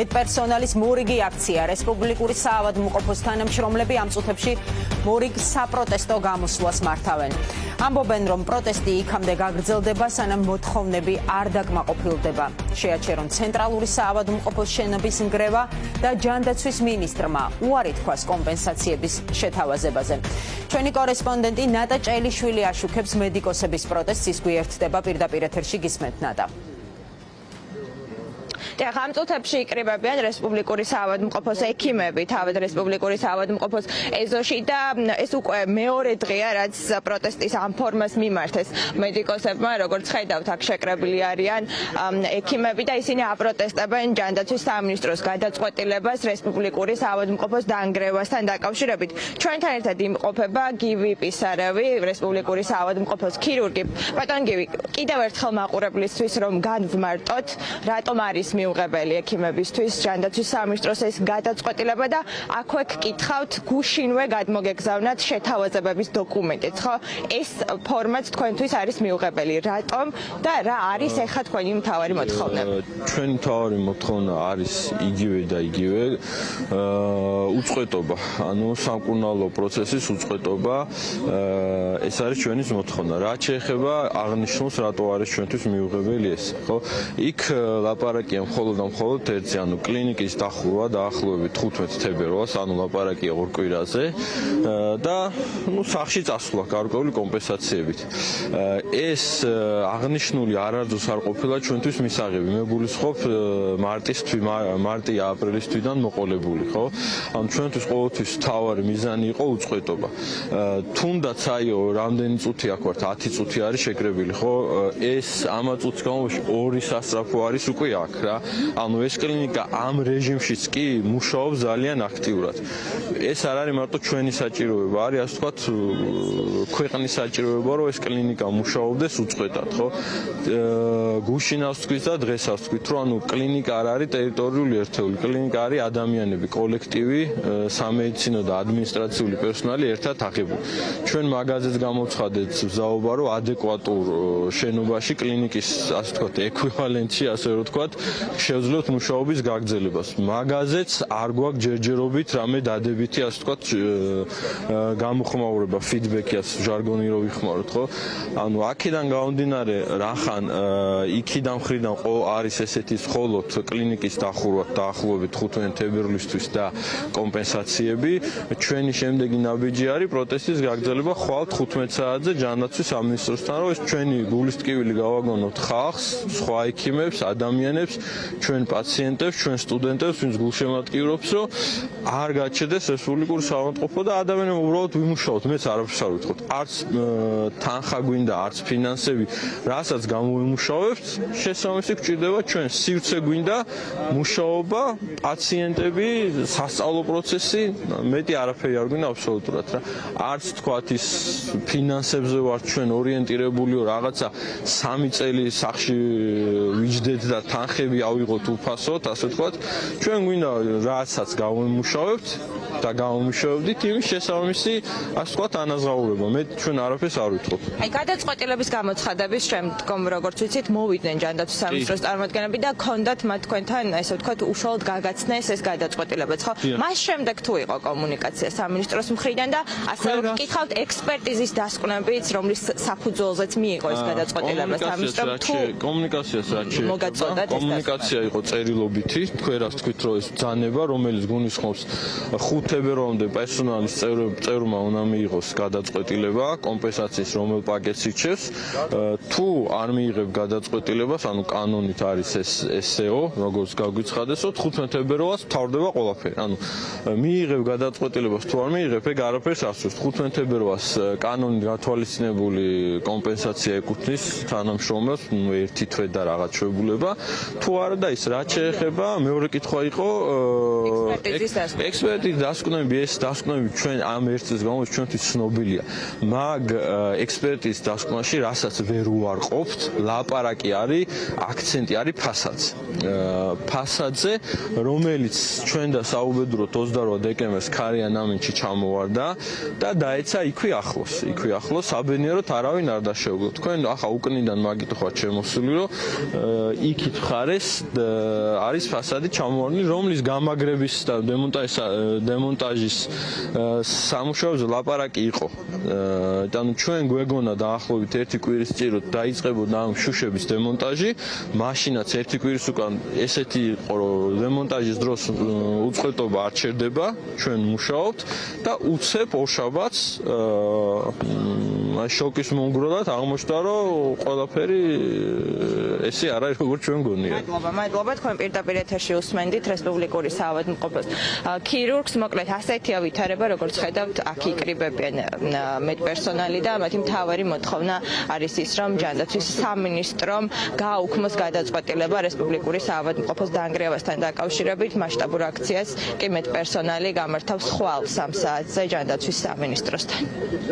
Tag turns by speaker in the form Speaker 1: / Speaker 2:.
Speaker 1: პერსონალის მორიგი აქცია რესპუბლიკური საავადმყოფოს თანამშრომლები ამ წუთებში მორიგ საპროტესტო გამოსვლას მართავენ. ამბობენ, რომ პროტესტი იქამდე გაგრძელდება, სანამ მოთხოვნები არ დაკმაყოფილდება. შეაჩერონ ცენტრალური საავადმყოფოს შენობის ნგრევა და ჯანდაცვის მინისტრმა უარი თქვას კომპენსაციების შეთავაზებაზე. ჩვენი კორესპონდენტი ნატა ჭელიშვილი აშუქებს მედიკოსების პროტესტს, ის გვიერთდება პირდაპირ ეთერში, გისმენთ ნატა.
Speaker 2: ამ წუთებში იკრიბებიან რესპუბლიკური საავადმყოფოს ექიმები, თავად რესპუბლიკური საავადმყოფოს ეზოში და ეს უკვე მეორე დღეა, რაც პროტესტის ამ ფორმას მიმართეს მედიკოსებმა, როგორც ხედავთ, აქ შეკრებილი არიან ექიმები და ისინი აპროტესტებენ ჯანდაცვის სამინისტროს გადაწყვეტილებას რესპუბლიკური საავადმყოფოს დანგრევასთან დაკავშირებით. ჩვენთან ერთად იმყოფება გივი პისარევი, რესპუბლიკური საავადმყოფოს ქირურგი. ბატონ გივი, კიდევ ერთხელ მაყურებლისთვის რომ განვმარტოთ, რატომ არის მიუღებელი ექიმებისთვის ჯანდაცვის სამინისტროს ეს გადაწყვეტილება და აქვე გკითხავთ გუშინვე გადმოგეგზავნათ შეთავაზებების დოკუმენტიც, ხო? ეს ფორმაც თქვენთვის არის მიუღებელი. რატომ და რა არის ახლა თქვენი მთავარი მოთხოვნა?
Speaker 3: ჩვენი მთავარი მოთხოვნა არის იგივე და იგივე უწყვეტობა, ანუ სამკურნალო პროცესის უწყვეტობა. ეს არის ჩვენი მოთხოვნა. რაც შეეხება აღნიშნულს, რატო არის ჩვენთვის მიუღებელი ეს, ხო? იქ ლაპარაკია მხოლოდ და მხოლოდ ერთზე, ანუ კლინიკის დახურვა დაახლოებით 15 თებერვალს, ანუ ლაპარაკია ორ კვირაზე და სახლში წასვლა გარკვეული კომპენსაციებით. ეს აღნიშნული არასდროს არ ყოფილა ჩვენთვის მისაღები. მე გულისხმობ მარტი-აპრილის თვიდან მოყოლებული, ხო? ანუ ჩვენთვის ყოველთვის მთავარი მიზანი იყო უწყვეტობა. თუნდაც აიო რამდენი წუთი აქ ვართ, 10 წუთი არის შეკრებილი, ხო? ეს ამა წუთის განმავლობაში ორი სასწრაფო არის უკვე აქ რა. ანუ ეს კლინიკა ამ რეჟიმშიც კი მუშაობს ძალიან აქტიურად. ეს არ არის მარტო ჩვენი საჭიროება, არის ასე ვთქვათ ქვეყნის საჭიროება, რომ ეს კლინიკა მუშაობდეს უწყვეტად, ხო? გუშინავს თქვით და დღესაც თქვით, რომ ანუ კლინიკა არ არის ტერიტორიული ერთეული, კლინიკა არის ადამიანები, კოლექტივი, სამედიცინო და ადმინისტრაციული პერსონალი ერთად აღებული. ჩვენ მაგაზეც გამოცხადეთ ვზაობა, რომ ადეკვატურ შენობაში კლინიკის ასე ვთქვათ ეკვივალენტში, ასე რომ ვთქვათ, შევძლებთ მუშაობის გაგრძელებას. მაგაზეც არ გვაქვს ჯერჯერობით რამე დადებითი, ასე ვთქვათ, გამოხმაურება, ფიდბექი, ასე ჟარგონი რო ვიხმაროთ, ხო? ანუ აქედან გამომდინარე, რახან იქიდან მხრიდან არის ესეთი მხოლოდ კლინიკის დახურვა დაახლოებით 15 თებერვლისთვის და კომპენსაციები, ჩვენი შემდეგი ნაბიჯი არის პროტესტის გაგრძელება ხვალ 15 საათზე ჯანდაცვის სამინისტროსთან, რომ ეს ჩვენი გულისტკივილი გავაგონოთ ხალხს, სხვა ექიმებს, ადამიანებს, ჩვენ პაციენტებს, ჩვენ სტუდენტებს, ვინც გულშემატკივრობს, რომ არ გაჩერდეს რესპუბლიკური საავადმყოფო და ადამიანები უბრალოდ ვიმუშაოთ. მეც არაფერს არ ვიტყოდ. არც თანხა გვინდა, არც ფინანსები, რასაც გამოვიმუშავებთ, შესაბამისი გვჭირდება ჩვენ სივრცე გვინდა, მუშაობა, პაციენტები, სასწავლო პროცესი, მეტი არაფერი არ გვინდა აბსოლუტურად რა. არც თქვათ ის ფინანსებზე ვართ ჩვენ ორიენტირებული, რაღაცა 3 წელი სახში ვიჯდეთ და თანხები ავიღოთ უფასოდ, ასე ვთქვათ, ჩვენ გვინდა რასაც გავიმუშავებთ და გავიმუშავებდით იმის შესაბამისი, ასე ვთქვათ, ანაზღაურება. მე ჩვენ არაფერს არ ვიტყობ.
Speaker 2: აი, გადაწყვეტილების გამოცხადების შემდგომ, როგორც ვიცით, მოვიდნენ ჯანდაცვის სამინისტროს წარმომადგენლები და ჰქონდათ მათ თქვენთან, ასე ვთქვათ, უშუალოდ გაგაცნეს ეს გადაწყვეტილებაც, ხო? მას შემდეგ თუ იყო კომუნიკაცია სამინისტროს მხრიდან და ასე ვკითხავთ ექსპერტიზის დასკვნებიც, რომლის საფუძველზეც მიიღო ეს გადაწყვეტილება სამინისტრომ, თუ
Speaker 3: კომუნიკაციას რაც
Speaker 2: მოგაწოდათ
Speaker 3: კომუნიკაცია იყო წერილობითი, თქვენ რა თქვით, რომ ეს ბრძანება, რომელიც გულისხმობს 5 თებერვალამდე პერსონალის წევრმა უნდა მიიღოს გადაწყვეტილება კომპენსაციის რომელ პაკეტს ირჩევს. თუ არ მიიღებ გადაწყვეტილებას, ანუ კანონით არის ესეო, როგორც გაგვიცხადესო, 15 თებერვალს მთავრდება ყველაფერი. ანუ მიიღებ გადაწყვეტილებას, თუ არ მიიღებ, ეგ არაფერს ასწრებს. 15 თებერვალს კანონით გათვალისწინებული კომპენსაცია ეკუთვნის თანამშრომლებს, ერთი თვე და რაღაც შეებულება. თუ არა და ის რაც შეეხება, მეორე კითხვა იყო ექსპერტიზის დასკვნები, ეს დასკვნები ჩვენ ამ ერთ წელს განმავლობაში ჩვენთვის ცნობილია. მაგ ექსპერტიზის დასკვნაში, რასაც ვერ უარყოფთ, ლაპარაკი არის, აქცენტი არის ფასადზე. ფასადზე, რომელიც ჩვენ და საუბედუროთ 28 დეკემბერს ქარიან ამინჩი ჩამოვარდა და დაეცა იქვე ახლოს, საბედნიეროდ არავინ არ დაშეუგო. თქვენ ახლა უკნიდან მაგით ხართ შემოსული, რომ იქით ხარეს არის ფასადი ჩამოვარდნილი, რომლის გამაგრების და დემონტაჟის სამუშაოზე ლაპარაკი იყო. ანუ ჩვენ გვეგონა დაახლოებით 1 კვირის წირით დაიწყებოდა ამ შუშების დემონტაჟი, მაშინაც 1 კვირის უკან ესეთი იყო, რომ დემონტაჟის დროს უწყვეტობა არ ჩერდება, ჩვენ მუშაობთ და უცებ ორშაბათს შოკის მომგვრულად აღმოჩნდა, რომ ყველაფერი ესე არ არის როგორც ჩვენ გონია.
Speaker 2: მადლობა, თქვენ პირდაპირ ეთერში უსმენდით რესპუბლიკური საავადმყოფოს ქირურგს, მოკლედ ასეთია ვითარება, როგორც ხედავთ, აქ იკრიბებიან მედპერსონალი და მათი მთავარი მოთხოვნა არის ის, რომ ჯანდაცვის სამინისტრომ გააუქმოს გადაწყვეტილება რესპუბლიკური საავადმყოფოს დანგრევასთან დაკავშირებით. მასშტაბურ აქციას კი მედპერსონალი გამართავს ხვალ 3 საათზე ჯანდაცვის სამინისტროსთან.